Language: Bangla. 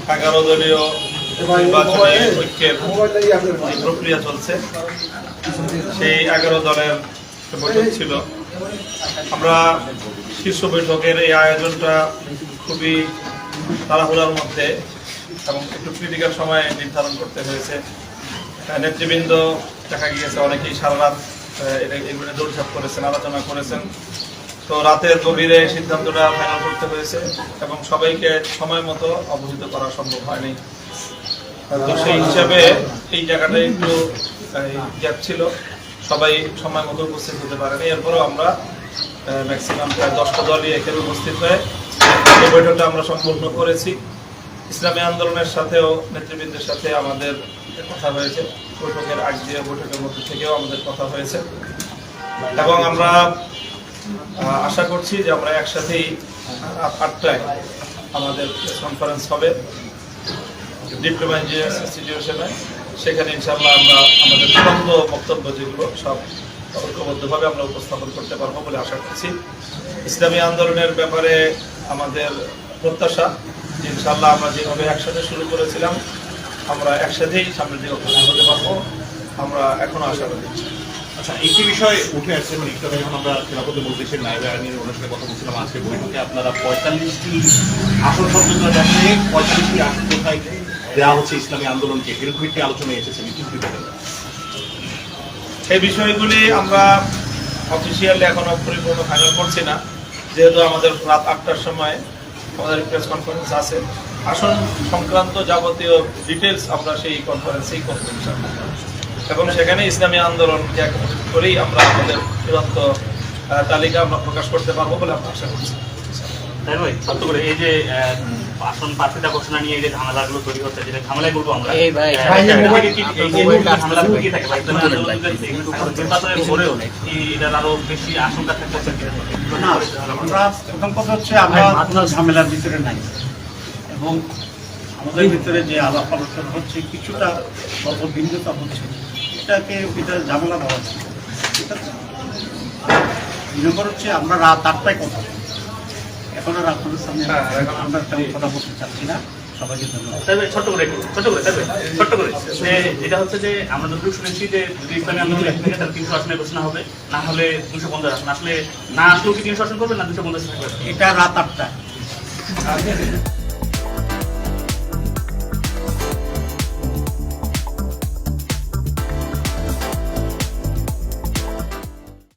11 দলীয় নির্বাচনে ঐক্যের প্রক্রিয়া চলছে। সেই 11 দলের বৈঠক ছিল। আমরা শীর্ষ বৈঠকের এই আয়োজনটা খুবই তাড়াহুড়ার মধ্যে এবং একটু ক্রিটিক্যাল সময়ে নির্ধারণ করতে হয়েছে। নেতৃবৃন্দ দেখা গিয়েছে অনেকেই সারা রাত এগুলো দৌড়ঝাঁপ করেছেন, আলোচনা করেছেন। তো রাতের গভীরে সিদ্ধান্তটা ফাইনাল করতে হয়েছে এবং সবাইকে সময় মতো অবহিত করা সম্ভব হয়নি। তো সেই হিসাবে এই জায়গাটা একটু গ্যাপ ছিল, সবাই সময় মতো উপস্থিত হতে পারেনি। এরপরেও আমরা ম্যাক্সিমাম প্রায় 10টা দলই এখানে উপস্থিত হয়ে এই বৈঠকটা আমরা সম্পূর্ণ করেছি। ইসলামী আন্দোলনের সাথেও নেতৃবৃন্দের সাথে আমাদের কথা হয়েছে, বৈঠকের আগ দিয়ে বৈঠকের মধ্যে থেকেও আমাদের কথা হয়েছে এবং আমরা আশা করছি যে আমরা একসাথেই 8টায় আমাদের কনফারেন্স হবে ডিপ্লোমা ইঞ্জিনিয়ার্স ইনস্টিটিউশনে। সেখানে ইনশাআল্লাহ আমরা আমাদের চূড়ান্ত বক্তব্য যেগুলো সব ঐক্যবদ্ধভাবে আমরা উপস্থাপন করতে পারবো বলে আশা করছি। ইসলামী আন্দোলনের ব্যাপারে আমাদের প্রত্যাশা যে ইনশাআল্লাহ আমরা যেভাবে একসাথে শুরু করেছিলাম আমরা একসাথেই সামনের দিকে অগ্রসর হতে পারবো, আমরা এখনো আশা করি। আচ্ছা, একটি বিষয় উঠে আসছে, একটু আগে যখন আমরা খেলাফত মজলিসের নায়েবে আমির ওনার সাথে কথা বলছিলাম, আজকে বৈঠকে আপনারা 45টি আসন সংযোজন দেখে 45টি আসন কোথায় দেওয়া হচ্ছে ইসলামী আন্দোলনকে, এরকম একটি আলোচনায় এসেছেন, কিন্তু এই বিষয়গুলি আমরা অফিসিয়ালি এখনো পরিপূর্ণ ফাইনাল করছি না, যেহেতু আমাদের রাত 8টার সময় আমাদের প্রেস কনফারেন্স আছে। আসন সংক্রান্ত যাবতীয় ডিটেলস আমরা সেই কনফারেন্সেই করব এবং সেখানে ইসলামী আন্দোলনকে একত্রিত করেই আমরা আমাদের চূড়ান্ত তালিকা আমরা প্রকাশ করতে পারবো বলে আমরা আশা করছি। তাই ভাই, সত্য করে এই যে আসন প্রার্থিতা ঘোষণা নিয়ে যে ঝামেলাগুলো তৈরি হচ্ছে, যেটা ঝামেলাই বলবো আমরা, এটার আরো বেশি আশঙ্কা থাকছে। আমরা প্রথম কথা হচ্ছে আমরা কোনো ঝামেলার ভিতরে নাই এবং আমাদের ভিতরে যে আলাপ আলোচনা হচ্ছে কিছুটা ভিন্নতা হচ্ছে, এটা ঝামেলা বলা হচ্ছে। ঠিক আছে, নম্বর হচ্ছে আমরা রাত 8টায় কথা, এখন আর আপনাদের সামনে আমরা তেমন কথা বলতে চাচ্ছি না। সবাইকে ধন্যবাদ। ছোট্ট করে এটা হচ্ছে যে আমরা যতটুকু শুনেছি যে যদি ইসলামী আন্দোলন এক থেকে 300 আসনের ঘোষণা হবে, না হলে 250 আসন, আসলে না আসলেও কি 300 আসন করবে, না 250 থাকবে? এটা রাত 8টায়।